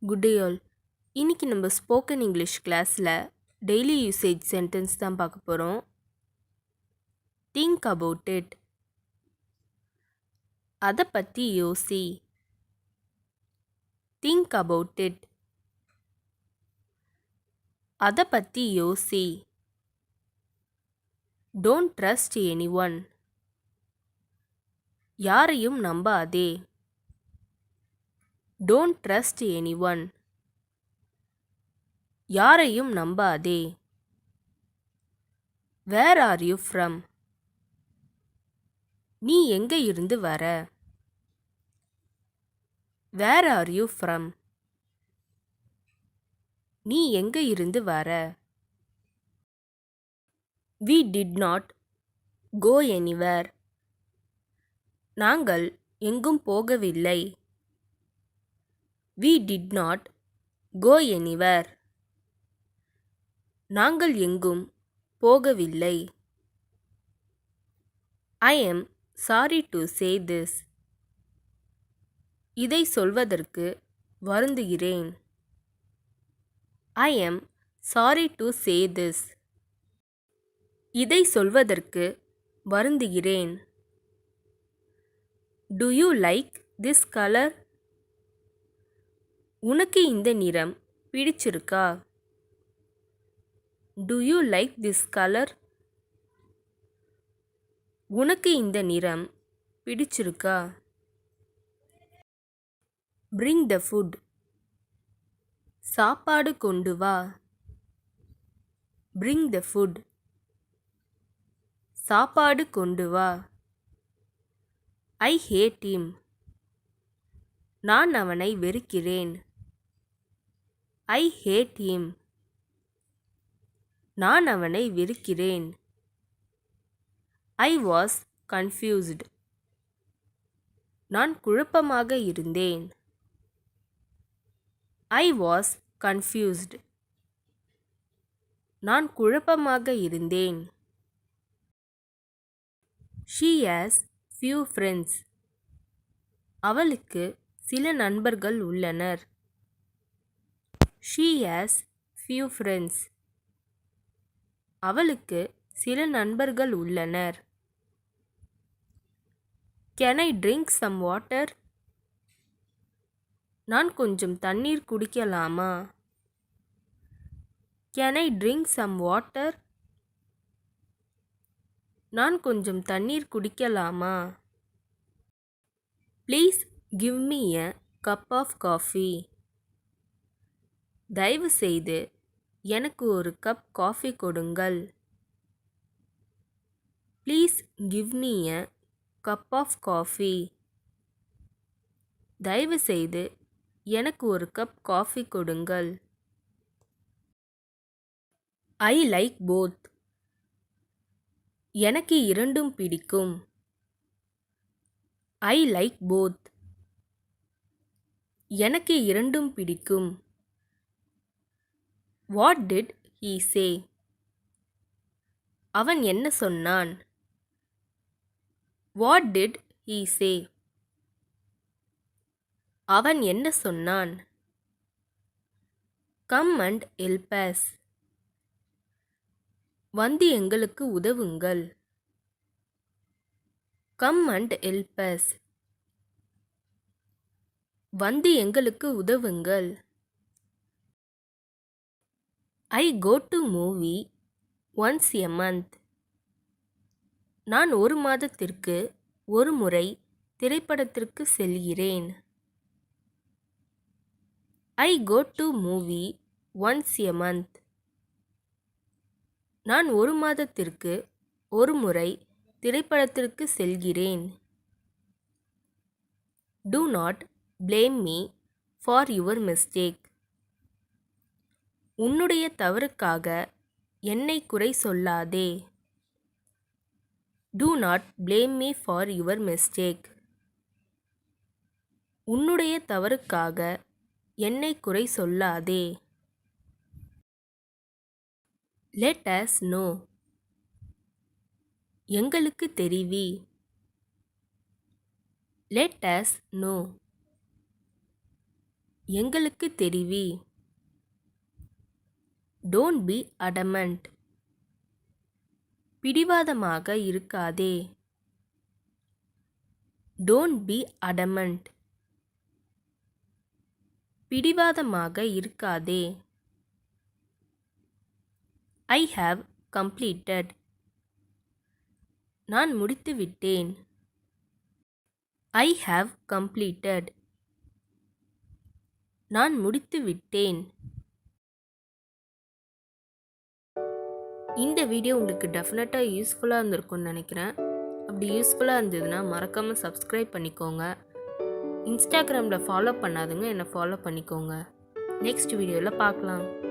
Good day all. இன்னைக்கு நம்ம spoken English கிளாஸில் டெய்லி யூசேஜ் சென்டென்ஸ் தான் பார்க்க போகிறோம். Think about it. அதை பற்றி யோசி. Think about it. அதை பற்றி யோசி. Don't trust any one. யாரையும் நம்பாதே. Don't trust any one. யாரையும் நம்பாதே. Where are you from. நீ எங்கே இருந்து வர. Where are you from. நீ எங்கே இருந்து வர. We did not go anywhere. நாங்கள் எங்கும் போகவில்லை. We did not go anywhere. நாங்கள் எங்கும் போகவில்லை. I am sorry to say this. இதை சொல்வதற்கு வருந்துகிறேன். I am sorry to say this. இதை சொல்வதற்கு வருந்துகிறேன். Do you like this color? உனக்கு இந்த நிறம் பிடிச்சிருக்கா? Do you like this color? உனக்கு இந்த நிறம் பிடிச்சிருக்கா? Bring the food. சாப்பாடு கொண்டு வா. Bring the food. சாப்பாடு கொண்டு வா. I hate him. நான் அவனை வெறுக்கிறேன். I hate him. நான் அவனை வெறுக்கிறேன். I was confused. நான் குழப்பமாக இருந்தேன். I was confused. நான் குழப்பமாக இருந்தேன். She has few friends. அவளுக்கு சில நண்பர்கள் உள்ளனர். She has few friends. அவளுக்கு சில நண்பர்கள் உள்ளனர். Can I drink some water? நான் கொஞ்சம் தண்ணீர் குடிக்கலாமா? Can I drink some water? நான் கொஞ்சம் தண்ணீர் குடிக்கலாமா? Please give me a cup of coffee. தயவு செய்து எனக்கு ஒரு கப் காஃபி கொடுங்கள். Please give me a cup of coffee. தயவு செய்து எனக்கு ஒரு கப் காஃபி கொடுங்கள். I like both. எனக்கு இரண்டும் பிடிக்கும். I like both. எனக்கு இரண்டும் பிடிக்கும். What did he say? அவன் என்ன சொன்னான்? What did he say? அவன் என்ன சொன்னான்? Come and help us. வந்து எங்களுக்கு உதவுங்கள். Come and help us. வந்து எங்களுக்கு உதவுங்கள். I go to movie once a month. நான் ஒரு மாதத்திற்கு ஒரு முறை திரைப்படத்திற்கு செல்கிறேன். I go to movie once a month. நான் ஒரு மாதத்திற்கு ஒரு முறை திரைப்படத்திற்கு செல்கிறேன். Do not blame me for your mistake. உன்னுடைய தவறுக்காக என்னை குறை சொல்லாதே. Do not blame me for your mistake. உன்னுடைய தவறுக்காக என்னை குறை சொல்லாதே. Let us know. எங்களுக்கு தெரிவி. Let us know. எங்களுக்கு தெரிவி. Don't be adamant. பிடிவாதமாக இருக்காதே. Don't be adamant. பிடிவாதமாக இருக்காதே. I have completed. நான் முடித்துவிட்டேன். I have completed. நான் முடித்துவிட்டேன். இந்த வீடியோ உங்களுக்கு டெஃபினட்டாக யூஸ்ஃபுல்லாக இருந்திருக்கும்னு நினைக்கிறேன். அப்படி யூஸ்ஃபுல்லாக இருந்ததுன்னா மறக்காமல் சப்ஸ்கிரைப் பண்ணிக்கோங்க. இன்ஸ்டாகிராமில் ஃபாலோ பண்ணாதுங்க, என்னை ஃபாலோ பண்ணிக்கோங்க. நெக்ஸ்ட் வீடியோவில் பார்க்கலாம்.